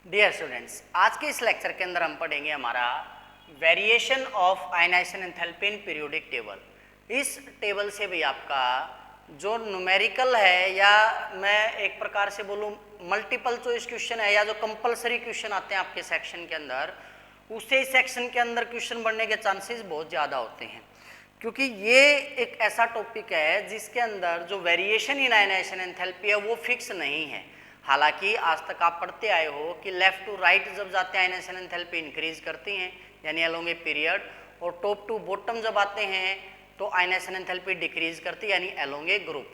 Dear students, आज के इस लेक्चर के अंदर हम पढ़ेंगे हमारा variation of ionisation enthalpy in periodic table. इस टेबल से भी आपका जो न्यूमेरिकल है या मैं एक प्रकार से बोलूँ मल्टीपल चॉइस क्वेश्चन है या जो कंपलसरी क्वेश्चन आते हैं आपके सेक्शन के अंदर, उससे इस सेक्शन के अंदर क्वेश्चन बनने के चांसेस बहुत ज़्यादा होते हैं, क्योंकि ये एक ऐसा टॉपिक है जिसके अंदर जो वेरिएशन इन आयनाइजेशन एंथैल्पी है वो फिक्स नहीं है। हालांकि आज तक आप पढ़ते आए हो कि लेफ्ट टू राइट जब जाते हैं आयनाइजेशन एंथैल्पी इंक्रीज करती हैं यानी अलोंग ए पीरियड, और टॉप टू बॉटम जब आते हैं तो आयनाइजेशन एंथैल्पी डिक्रीज करती है यानी अलोंग ए ग्रुप।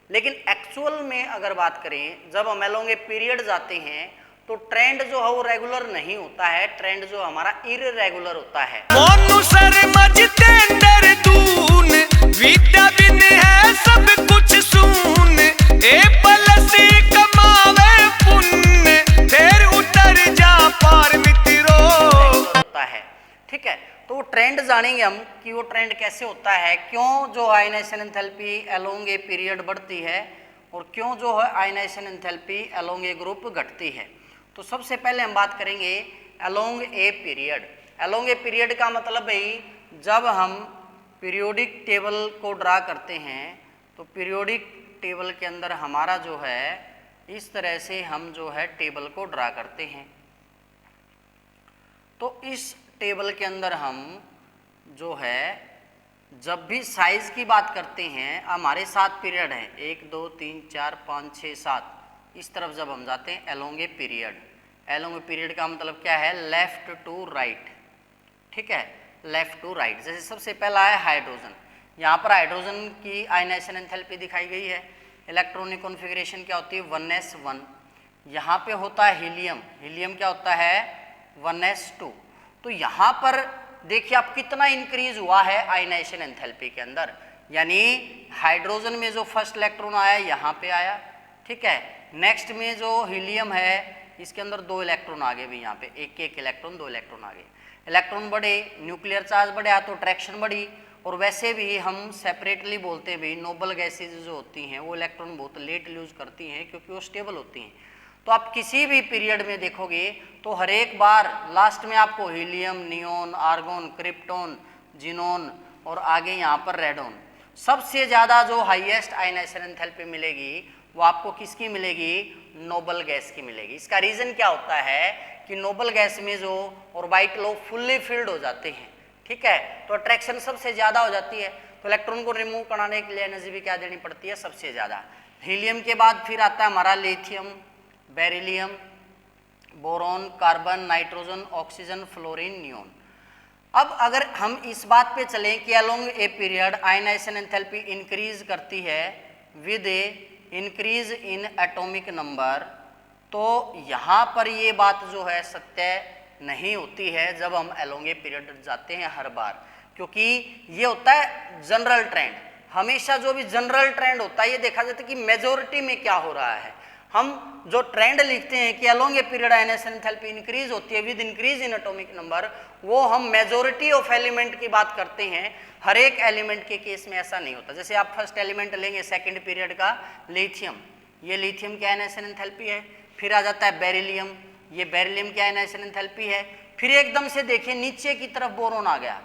लेकिन एक्चुअल में अगर बात करें जब हम अलोंग ए पीरियड जाते हैं तो ट्रेंड जो है वो रेगुलर नहीं होता है, ट्रेंड जो हमारा इररेगुलर होता है। सब कुछ सुन ए पलसी कमावे पुण्य फिर उतर जा पार मित्रो होता है। ठीक है, तो वो ट्रेंड जानेंगे हम कि वो ट्रेंड कैसे होता है, क्यों जो ionisation enthalpy along a period बढ़ती है और क्यों जो है ionisation enthalpy along a group घटती है। तो सबसे पहले हम बात करेंगे along a period. Along a period का मतलब भाई जब हम पीरियोडिक टेबल को ड्रा करते हैं तो पीरियोडिक टेबल के अंदर हमारा जो है इस तरह से हम जो है टेबल को ड्रा करते हैं। तो इस टेबल के अंदर हम जो है जब भी साइज की बात करते हैं, हमारे 7 पीरियड हैं, 1 2 3 4 5 6 7, इस तरफ जब हम जाते हैं along a period. Along a period का मतलब क्या है, लेफ्ट टू राइट। ठीक है, लेफ्ट टू राइट। जैसे सबसे पहला है हाइड्रोजन, यहाँ पर हाइड्रोजन की आयनाइजेशन एंथैल्पी दिखाई गई है। इलेक्ट्रॉनिक कॉन्फ़िगरेशन क्या होती है 1s1। यहाँ पे होता है हीलियम, हीलियम क्या होता है 1s2। तो यहाँ पर देखिए आप कितना इंक्रीज हुआ है आयनाइजेशन एंथैल्पी के अंदर, यानी हाइड्रोजन में जो फर्स्ट इलेक्ट्रॉन आया यहाँ पे आया। ठीक है, नेक्स्ट में जो हीलियम है इसके अंदर 2 इलेक्ट्रॉन आ गए भी, यहाँ पे एक इलेक्ट्रॉन 2 इलेक्ट्रॉन आ गए। इलेक्ट्रॉन बढ़े, न्यूक्लियर चार्ज बढ़ा तो अट्रैक्शन बढ़ी। और वैसे भी हम सेपरेटली बोलते हैं भी नोबल गैसेज जो होती हैं वो इलेक्ट्रॉन बहुत लेट लूज करती हैं क्योंकि वो स्टेबल होती हैं। तो आप किसी भी पीरियड में देखोगे तो हर एक बार लास्ट में आपको helium, neon, argon, krypton, xenon और आगे यहाँ पर रेडोन, सबसे ज़्यादा जो हाईएस्ट आयनाइजेशन एंथैल्पी मिलेगी वो आपको किसकी मिलेगी, नोबल गैस की मिलेगी। इसका रीज़न क्या होता है कि नोबल गैस में जो ऑर्बिटल लोग फुल्ली फिल्ड हो जाते हैं। ठीक है, तो अट्रैक्शन सबसे ज़्यादा हो जाती है, तो इलेक्ट्रॉन को रिमूव कराने के लिए एनर्जी भी क्या देनी पड़ती है, सबसे ज़्यादा। हीलियम के बाद फिर आता है हमारा lithium, beryllium, boron, carbon, nitrogen, oxygen, fluorine, neon. अब अगर हम इस बात पे चलें कि along a period ionisation enthalpy increase करती है with a increase in atomic number, तो यहाँ पर ये बात जो है सत्य नहीं होती है जब हम अलोंग ए पीरियड जाते हैं हर बार, क्योंकि ये होता है जनरल ट्रेंड। हमेशा जो भी जनरल ट्रेंड होता है ये देखा जाता है कि मेजोरिटी में क्या हो रहा है। हम जो ट्रेंड लिखते हैं कि along a period ionisation enthalpy increase होती है with increase in atomic number, वो हम मेजोरिटी ऑफ एलिमेंट की बात करते हैं। हर एक एलिमेंट के केस में ऐसा नहीं होता। जैसे आप फर्स्ट एलिमेंट लेंगे सेकेंड पीरियड का लिथियम, ये लिथियम की आयनाइजेशन एंथैल्पी है। फिर आ जाता है बेरिलियम, ये बेरिलियम की आयनाइजेशन एंथैल्पी है। फिर एकदम से देखिए नीचे की तरफ बोरोन आ गया,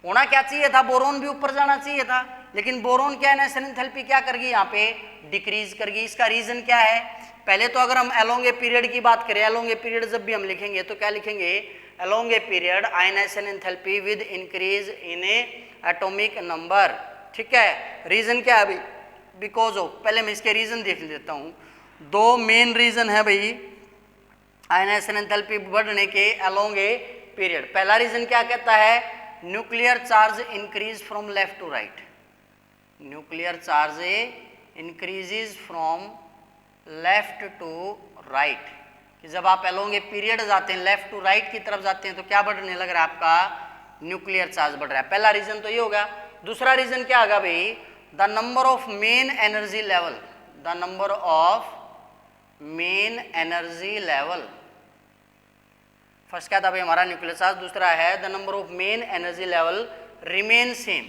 होना क्या चाहिए था, बोरोन भी ऊपर जाना चाहिए था, लेकिन बोरोन की आयनाइजेशन एंथैल्पी क्या कर गई, यहाँ पे डिक्रीज कर गई। इसका रीजन क्या है, पहले तो अगर हम अलोंग ए पीरियड की बात करें, अलोंग ए पीरियड जब भी हम लिखेंगे तो क्या लिखेंगे, along a period ionisation enthalpy with increase in a atomic number. ठीक है, रीजन क्या है भाई, बिकॉज ऑफ, पहले मैं इसके रीजन देख लेता हूँ। 2 मेन रीजन है भाई आयनाइजेशन एंथैल्पी बढ़ने के अलोंग ए पीरियड। पहला रीजन क्या कहता है, nuclear charge increase from left to right. Nuclear charge increases from left to right, कि जब आप अलोंग ए पीरियड जाते हैं लेफ्ट टू राइट की तरफ जाते हैं तो क्या बढ़ने लग रहा है, आपका न्यूक्लियर चार्ज बढ़ रहा है। पहला रीजन तो ये होगा। दूसरा रीजन क्या होगा भाई, the number of main energy level, the number of main energy level. First क्या था भाई हमारा न्यूक्लियर चार्ज, दूसरा है the number of main energy level remain same,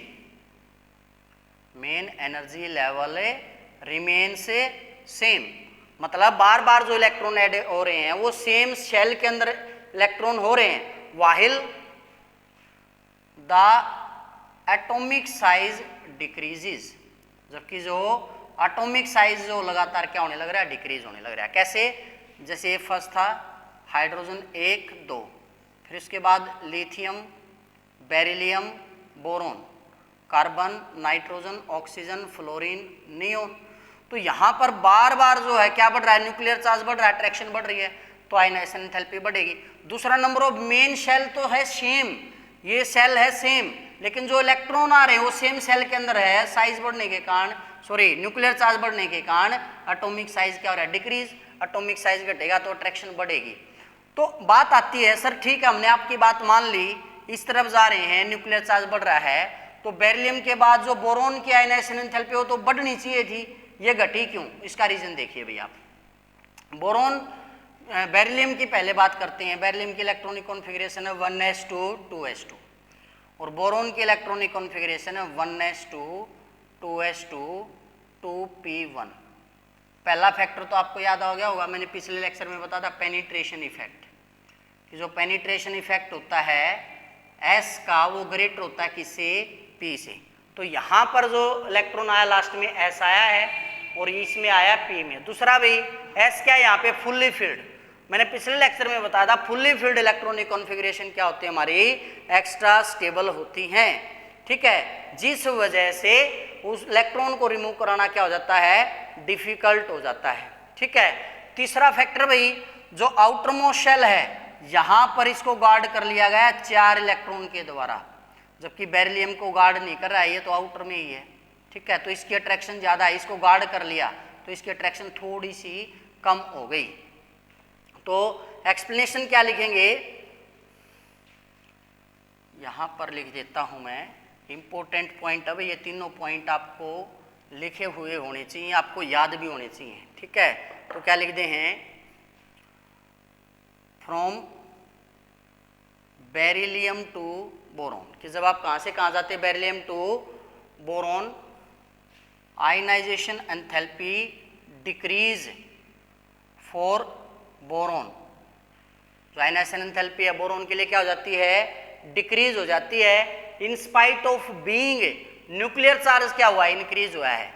main energy level remain से सेम। मतलब बार बार जो इलेक्ट्रॉन ऐड हो रहे हैं वो सेम शेल के अंदर इलेक्ट्रॉन हो रहे हैं, वाहिल द एटॉमिक साइज डिक्रीजेस, जबकि जो एटॉमिक साइज जो लगातार क्या होने लग रहा है, डिक्रीज होने लग रहा है। कैसे? जैसे फर्स्ट था हाइड्रोजन 1 2, फिर उसके बाद lithium, beryllium, boron, carbon, nitrogen, oxygen, fluorine, neon. तो यहाँ पर बार बार जो है क्या बढ़ रहा है, न्यूक्लियर चार्ज बढ़ रहा है, अट्रैक्शन बढ़ रही है, तो आयनाइजेशन एंथैल्पी बढ़ेगी। दूसरा नंबर ऑफ मेन शेल तो है सेम, ये सेल है सेम, लेकिन जो इलेक्ट्रॉन आ रहे हैं वो सेम सेल के अंदर है, साइज बढ़ने के कारण, सॉरी न्यूक्लियर चार्ज बढ़ने के कारण एटॉमिक साइज क्या हो रहा है, डिक्रीज। एटॉमिक साइज घटेगा तो अट्रैक्शन बढ़ेगी। तो बात आती है सर ठीक है हमने आपकी बात मान ली, इस तरफ जा रहे हैं, न्यूक्लियर चार्ज बढ़ रहा है, तो बेरिलियम के बाद जो बोरोन की आयनाइजेशन एंथैल्पी हो तो बढ़नी चाहिए थी, ये घटी क्यों? इसका रीजन देखिए भैया आप। बोरोन बेरिलियम की पहले बात करते हैं। बेरिलियम की इलेक्ट्रॉनिक कॉन्फ़िगरेशन है 1s2 2s2 और बोरोन की इलेक्ट्रॉनिक कॉन्फ़िगरेशन है 1s2 2s2 2p1। पहला फैक्टर तो आपको याद आ गया होगा, मैंने पिछले लेक्चर में बताया था पेनिट्रेशन इफेक्ट, कि जो पेनिट्रेशन इफेक्ट होता है एस का वो ग्रेटर होता है किससे, पी से। तो यहाँ पर जो इलेक्ट्रॉन आया लास्ट में एस आया है और इसमें आया पी में। दूसरा भाई एस क्या है यहाँ पे, फुल्ली फिल्ड। मैंने पिछले लेक्चर में बताया था फुल्ली फिल्ड इलेक्ट्रॉनिक कॉन्फ़िगरेशन क्या होती है, हमारी एक्स्ट्रा स्टेबल होती हैं, ठीक है, जिस वजह से उस इलेक्ट्रॉन को रिमूव कराना क्या हो जाता है, डिफिकल्ट हो जाता है, ठीक है। तीसरा फैक्टर भाई जो आउटर मोस्ट शेल है यहां पर इसको गार्ड कर लिया गया 4 इलेक्ट्रॉन के द्वारा, जबकि बेरिलियम को गार्ड नहीं कर रहा है, ये तो आउटर में ही है, ठीक है, तो इसकी अट्रैक्शन ज्यादा है, इसको गार्ड कर लिया तो इसकी अट्रैक्शन थोड़ी सी कम हो गई। तो एक्सप्लेनेशन क्या लिखेंगे, यहां पर लिख देता हूं मैं, इंपॉर्टेंट पॉइंट। अब ये तीनों पॉइंट आपको लिखे हुए होने चाहिए, आपको याद भी होने चाहिए, ठीक है। तो क्या लिख दे हैं, फ्रॉम बेरिलियम टू बोरोन, कि जब आप कहां से कहां जाते हैं, beryllium to boron, ionisation enthalpy decrease for boron. जो आयनाइजेशन एंथैल्पी है बोरोन के लिए क्या हो जाती है, डिक्रीज हो जाती है, in spite of being nuclear charge क्या हुआ है, इंक्रीज हुआ है।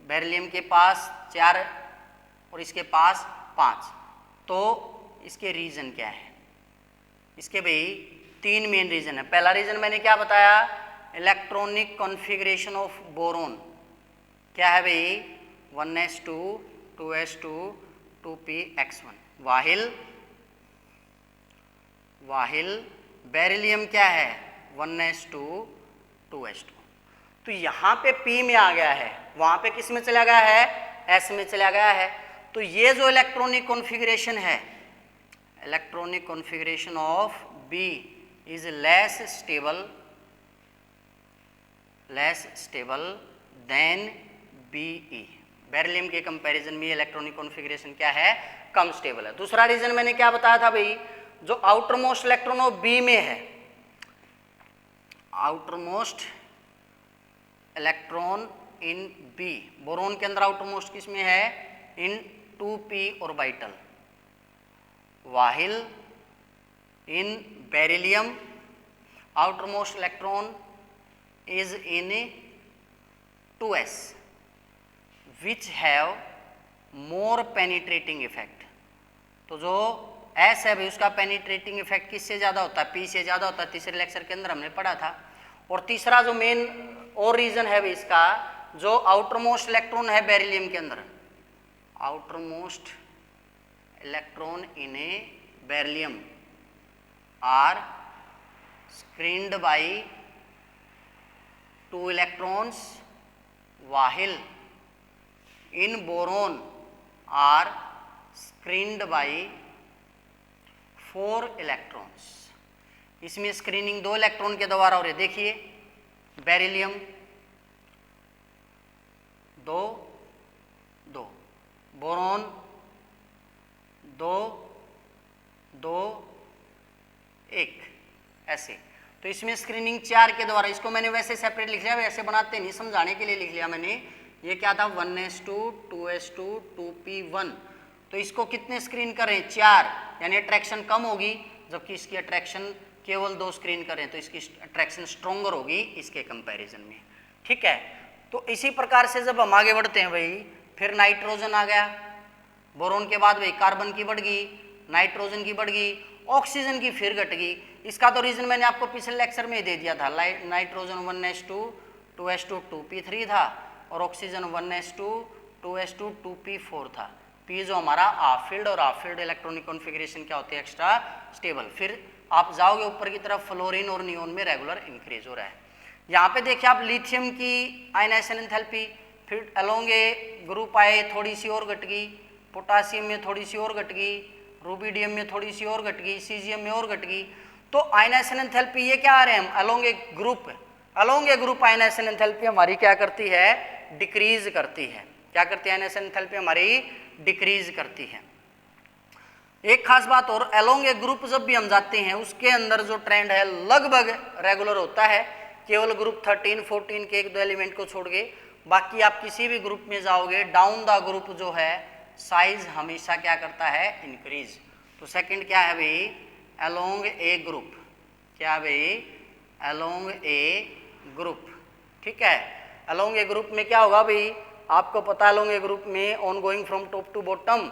बेरिलियम के पास 4 और इसके पास 5, तो इसके रीजन क्या है, इसके भाई 3 मेन रीजन है। पहला रीजन मैंने क्या बताया, इलेक्ट्रॉनिक कॉन्फ़िगरेशन ऑफ बोरोन क्या है भाई, 1s2 2s2 2px1, वाहिल बेरिलियम क्या है 1s2 2s2। तो यहाँ पे P में आ गया है, वहाँ पे किस में चला गया है, S में चला गया है। तो ये जो इलेक्ट्रॉनिक कॉन्फ़िगरेशन है, electronic configuration of B is less stable then BE। Beryllium के कंपैरिजन में इलेक्ट्रॉनिक कॉन्फ़िगरेशन क्या है, कम स्टेबल है। दूसरा रीजन मैंने क्या बताया था भाई, जो outer most electron of B में है, आउटर मोस्ट इलेक्ट्रॉन इन B, बोरोन के अंदर आउटर मोस्ट किस में है, इन 2p orbital, वाहिल in beryllium outer most electron is in 2s which have more penetrating effect. तो जो S है भाई उसका पेनिट्रेटिंग इफेक्ट किससे ज़्यादा होता है, P से ज़्यादा होता है, तीसरे लेक्चर के अंदर हमने पढ़ा था। और तीसरा जो मेन और रीज़न है भाई इसका, जो आउटर मोस्ट इलेक्ट्रॉन है बेरिलियम के अंदर, outer most electron in a beryllium are screened by 2 electrons, while in boron are screened by 4 electrons. इसमें स्क्रीनिंग 2 इलेक्ट्रॉन के द्वारा हो रही है, देखिए बेरिलियम 2 2, बोरोन 2 2 1, ऐसे। तो इसमें स्क्रीनिंग 4 के द्वारा, इसको मैंने वैसे सेपरेट लिख लिया, वैसे बनाते नहीं, समझाने के लिए लिख लिया मैंने, ये क्या था 1s2 2s2 2p1, तो इसको कितने स्क्रीन करें 4, यानी अट्रैक्शन कम होगी, जबकि इसकी अट्रैक्शन केवल 2 स्क्रीन करें तो इसकी अट्रैक्शन स्ट्रोंगर होगी इसके कंपैरिजन में। ठीक है, तो इसी प्रकार से जब हम आगे बढ़ते हैं भाई, फिर नाइट्रोजन आ गया, बोरोन के बाद भाई कार्बन की बढ़ गई, नाइट्रोजन की बढ़ गई, ऑक्सीजन की फिर घट गई। इसका तो रीजन मैंने आपको पिछले लेक्चर में ही दे दिया था, नाइट्रोजन 1s2 2s2 2p3 था और ऑक्सीजन 1s2 2s2 2p4 था। पी जो हमारा हाफ फील्ड, और हाफ फील्ड इलेक्ट्रॉनिक कॉन्फ़िगरेशन क्या होती है एक्स्ट्रा स्टेबल। फिर आप जाओगे ऊपर की तरफ, फ्लोरीन और नियोन में रेगुलर इंक्रीज हो रहा है। यहाँ पे देखिए आप लिथियम की आयनाइजेशन एंथैल्पी, फिर अलोंग ए ग्रुप आए, थोड़ी सी और घट गई, पोटासियम में थोड़ी सी और घट गई, रूबिडियम में थोड़ी सी और घट गई, सीजियम में और घट गई। तो आयनाइजेशन एंथैल्पी ये क्या आ रहे हैं हम, along a group ionisation enthalpy हमारी क्या करती है, डिक्रीज करती है। क्या करती है आयनाइजेशन एंथैल्पी हमारी, डिक्रीज करती है। एक खास बात और, अलोंग ए ग्रुप जब भी हम जाते हैं उसके अंदर जो ट्रेंड है लगभग रेगुलर होता है, केवल ग्रुप 13 14 के 1-2 एलिमेंट को छोड़ के, बाकी आप किसी भी ग्रुप में जाओगे डाउन द ग्रुप जो है साइज हमेशा क्या करता है, इंक्रीज। तो सेकंड क्या है भाई, अलोंग ए ग्रुप, क्या भाई, अलोंग ए ग्रुप। ठीक है, अलोंग ए ग्रुप में क्या होगा भाई, आपको पता है अलोंग ए ग्रुप में on going from top to bottom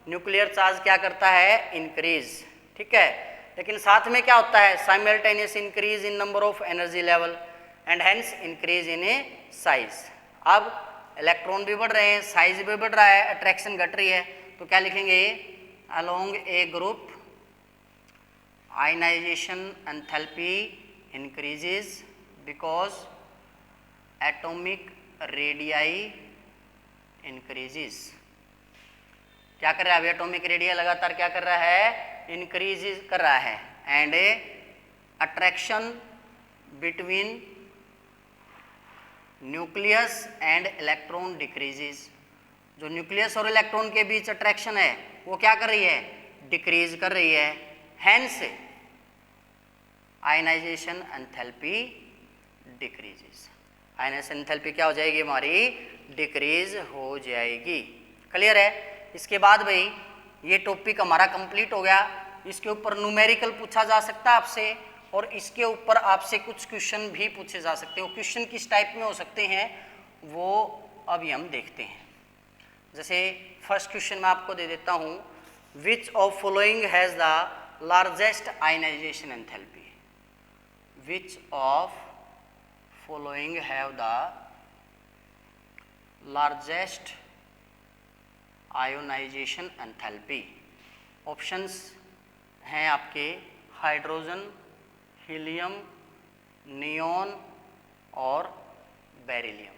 nuclear charge क्या करता है, इंक्रीज। ठीक है, लेकिन साथ में क्या होता है, simultaneous increase in number of energy level and hence increase in A size. अब इलेक्ट्रॉन भी बढ़ रहे हैं, साइज भी बढ़ रहा है, अट्रैक्शन घट रही है, तो क्या लिखेंगे, along a group ionisation enthalpy increases because atomic radii increases. क्या कर रहा है अभी, एटॉमिक रेडिया लगातार क्या कर रहा है, इंक्रीज कर रहा है, and attraction between nucleus and electron decreases. जो न्यूक्लियस और इलेक्ट्रॉन के बीच अट्रैक्शन है वो क्या कर रही है, डिक्रीज कर रही है, hence ionisation enthalpy decreases. Ionisation enthalpy क्या हो जाएगी हमारी, डिक्रीज हो जाएगी। क्लियर है। इसके बाद भाई ये टॉपिक हमारा कंप्लीट हो गया। इसके ऊपर न्यूमेरिकल पूछा जा सकता है आपसे, और इसके ऊपर आपसे कुछ क्वेश्चन भी पूछे जा सकते हैं। वो क्वेश्चन किस टाइप में हो सकते हैं वो अभी हम देखते हैं। जैसे फर्स्ट क्वेश्चन मैं आपको दे देता हूँ, which of following has the largest ionisation enthalpy, which of following have the largest ionisation enthalpy. Options हैं आपके हाइड्रोजन, हीलियम, नियोन और बेरिलियम।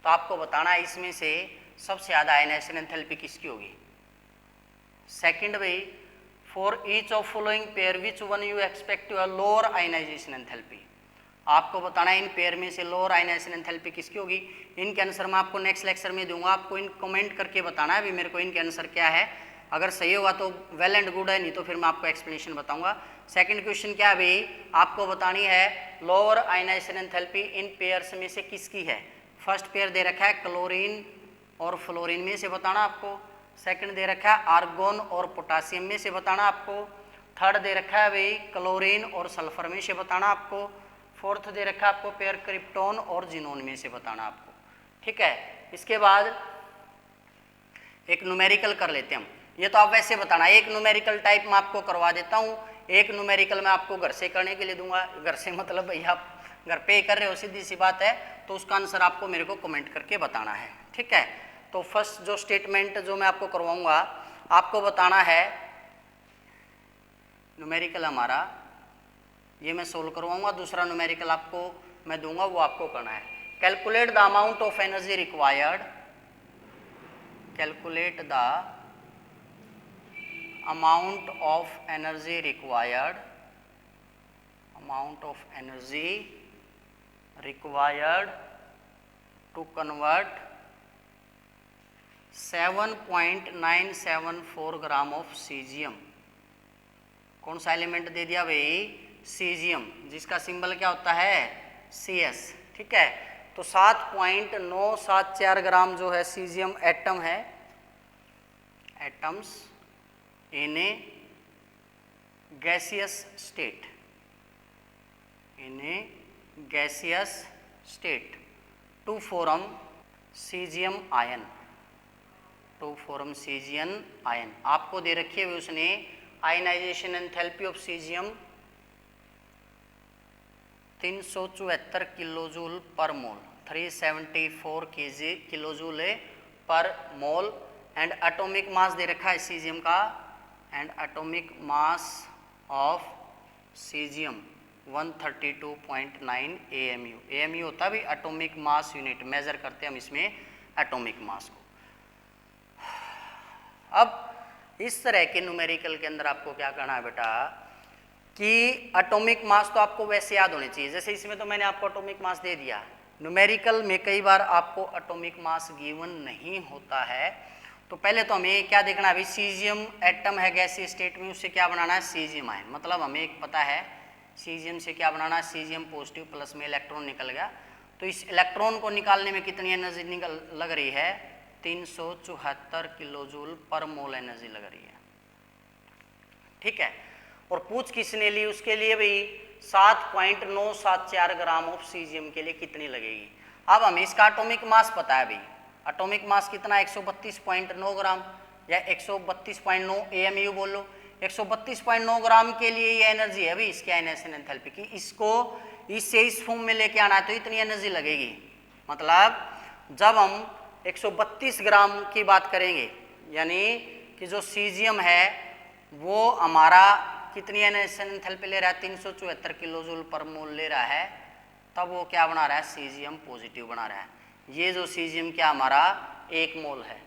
तो आपको बताना है इसमें से सबसे ज़्यादा आयनाइजेशन एंथैल्पी किसकी होगी। सेकंड भाई, for each of following pair which one you expect to lower ionisation enthalpy. आपको बताना है इन पेयर में से लोअर आयनाइजेशन एंथैल्पी किसकी होगी। इनके आंसर मैं आपको नेक्स्ट लेक्चर में दूंगा, आपको इन कमेंट करके बताना है अभी मेरे को इनके आंसर क्या है। अगर सही होगा तो वेल एंड गुड है, नहीं तो फिर मैं आपको एक्सप्लेनेशन बताऊंगा। सेकंड क्वेश्चन क्या है भाई, आपको बतानी है lower ionisation enthalpy in pairs में से किसकी है। फर्स्ट पेयर दे रखा है क्लोरीन और फ्लोरीन में से बताना आपको। सेकंड दे रखा है आर्गोन और पोटासियम में से बताना आपको। थर्ड दे रखा है भाई क्लोरीन और सल्फर में से बताना आपको। फोर्थ दे रखा है आपको पेयर क्रिप्टोन और जिनोन में से बताना आपको। ठीक है, इसके बाद एक न्यूमेरिकल कर लेते हैं हम। ये तो आप वैसे बताना, एक न्यूमेरिकल टाइप मैं आपको करवा देता हूँ, एक न्यूमेरिकल मैं आपको घर से करने के लिए दूंगा। घर से मतलब भैया आप घर पे ही कर रहे हो, सीधी सी बात है, तो उसका आंसर आपको मेरे को कमेंट करके बताना है। ठीक है, तो फर्स्ट जो स्टेटमेंट जो मैं आपको करवाऊंगा, आपको बताना है न्यूमेरिकल हमारा ये मैं सोल्व करवाऊंगा। दूसरा न्यूमेरिकल आपको मैं दूंगा, वो आपको करना है। Calculate the amount of energy required, calculate the amount of energy required, amount of energy required to convert 7.974 gram of caesium. कौन सा एलिमेंट दे दिया भाई, सीजियम, जिसका सिंबल क्या होता है CS। ठीक है, तो 7.974 ग्राम जो है सीजियम एटम है, atoms in a gaseous state, in a gaseous state to form caesium ion, to form caesium ion. आपको दे रखी है उसने ionisation enthalpy of caesium 374 kilojoule per mole, 374 kilojoule per mole. And atomic mass दे रखा है caesium का, and atomic mass of caesium 132.9 AMU। AMU होता है भी एटॉमिक मास यूनिट, मेजर करते हैं हम इसमें एटॉमिक मास को। अब इस तरह के न्यूमेरिकल के अंदर आपको क्या करना है बेटा कि एटॉमिक मास तो आपको वैसे याद होने चाहिए, जैसे इसमें तो मैंने आपको एटॉमिक मास दे दिया। न्यूमेरिकल में कई बार आपको एटॉमिक मास गिवन नहीं होता है, तो पहले तो हमें क्या देखना है, अभी सीजियम एटम है गैसीय स्टेट में, उससे क्या बनाना है सीजियम आयन। मतलब हमें एक पता है सीजियम से क्या बनाना है, सीजियम पॉजिटिव प्लस में इलेक्ट्रॉन निकल गया, तो इस इलेक्ट्रॉन को निकालने में कितनी एनर्जी लग रही है, 374 किलोजूल पर मोल एनर्जी लग रही है। ठीक है, और पूछ किसने ली, उसके लिए भी 7.974 ग्राम ऑफ सीजियम के लिए कितनी लगेगी। अब हमें इसका एटॉमिक मास पता है भाई, एटॉमिक मास कितना 132.9 ग्राम या 132.9 AMU बोलो। 132.9 ग्राम के लिए ये एनर्जी है अभी इसकी आयनाइजेशन एंथैल्पी की, इसको इससे इस फॉर्म में लेके आना है तो इतनी एनर्जी लगेगी। मतलब जब हम 132 ग्राम की बात करेंगे, यानी कि जो सीजियम है वो हमारा कितनी आयनाइजेशन एंथैल्पी ले रहा है, 374 किलोजूल पर मोल ले रहा है, तब वो क्या बना रहा है, सीजियम पॉजिटिव बना रहा है। ये जो सीजियम क्या हमारा 1 मोल है।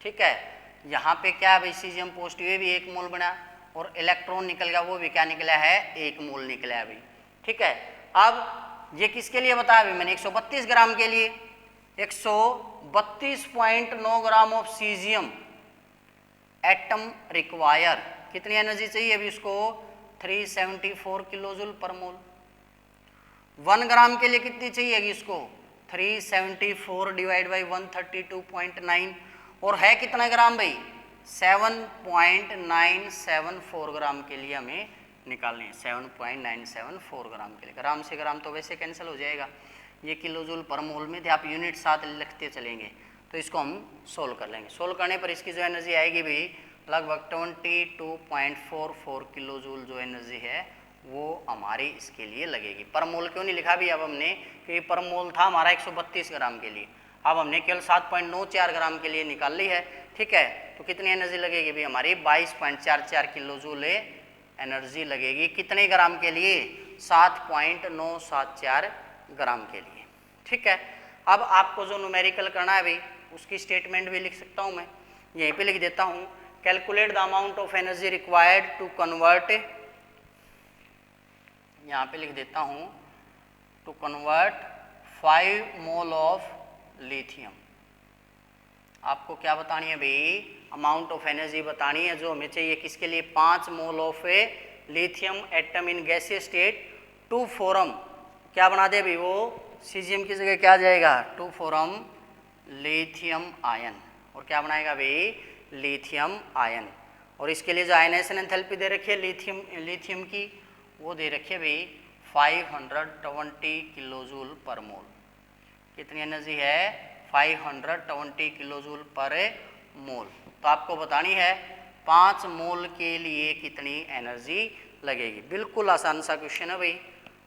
ठीक है, यहाँ पे क्या है भाई सीजियम पॉजिटिव, ये भी 1 मोल बना, और इलेक्ट्रॉन निकल गया, वो भी क्या निकला है 1 मोल निकला है अभी। ठीक है, अब ये किसके लिए बताया अभी मैंने, 132 ग्राम के लिए। 132.9 gram of caesium atom require, कितनी एनर्जी चाहिए अभी उसको, 374 किलोजूल पर मोल। 1 ग्राम के लिए कितनी चाहिए अभी इसको, 374 डिवाइड बाई 132.9, और है कितना ग्राम भाई, 7.974 ग्राम के लिए हमें निकालनी है, 7.974 ग्राम के लिए। ग्राम से ग्राम तो वैसे कैंसिल हो जाएगा, ये किलोजूल पर मोल में थे, आप यूनिट साथ लिखते चलेंगे, तो इसको हम सोल्व कर लेंगे। सोल्व करने पर इसकी जो एनर्जी आएगी भी लगभग 22.44 किलोजूल जो एनर्जी है वो हमारी इसके लिए लगेगी। पर मोल क्यों नहीं लिखा भी अब हमने, क्योंकि पर मोल था हमारा 132 ग्राम के लिए, अब हमने केवल 7.94 ग्राम के लिए निकाल ली है। ठीक है, तो कितनी एनर्जी लगेगी भी हमारी, 22.44 किलोजूल एनर्जी लगेगी। कितने ग्राम के लिए, 7.974 ग्राम के लिए। ठीक है, अब आपको जो न्यूमेरिकल करना है भाई उसकी स्टेटमेंट भी लिख सकता हूँ मैं, यहीं पे लिख देता हूँ, calculate the amount of energy required to convert, यहाँ पे लिख देता हूँ, to convert 5 mole of lithium. आपको क्या बतानी है भाई, अमाउंट ऑफ एनर्जी बतानी है जो हमें चाहिए, किसके लिए, 5 mole of lithium atom in gaseous state to form, क्या बना दे भाई वो, सीजियम की जगह क्या जाएगा, टू फॉर्म लिथियम आयन, और क्या बनाएगा भाई, लिथियम आयन। और इसके लिए जो आयनाइजेशन एंथैल्पी दे रखी है लिथियम की, वो दे रखी है भाई 520 किलोजूल पर मोल। कितनी एनर्जी है, 520 किलोजूल पर मोल। तो आपको बतानी है 5 मोल के लिए कितनी एनर्जी लगेगी। बिल्कुल आसान सा क्वेश्चन है भाई,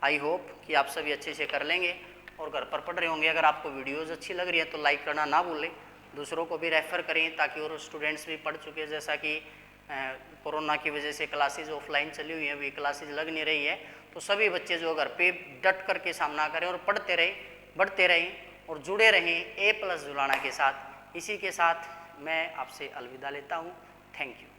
आई होप कि आप सभी अच्छे से कर लेंगे और घर पर पढ़ रहे होंगे। अगर आपको वीडियोज़ अच्छी लग रही है तो लाइक करना ना भूलें, दूसरों को भी रेफ़र करें ताकि और स्टूडेंट्स भी पढ़ चुके, जैसा कि कोरोना की वजह से क्लासेज ऑफलाइन चली हुई हैं, अभी क्लासेज लग नहीं रही है, तो सभी बच्चे जो घर पे डट करके सामना करें और पढ़ते रहें, बढ़ते रहें और जुड़े रहें A+ जुलाना के साथ। इसी के साथ मैं आपसे अलविदा लेता हूँ। Thank you.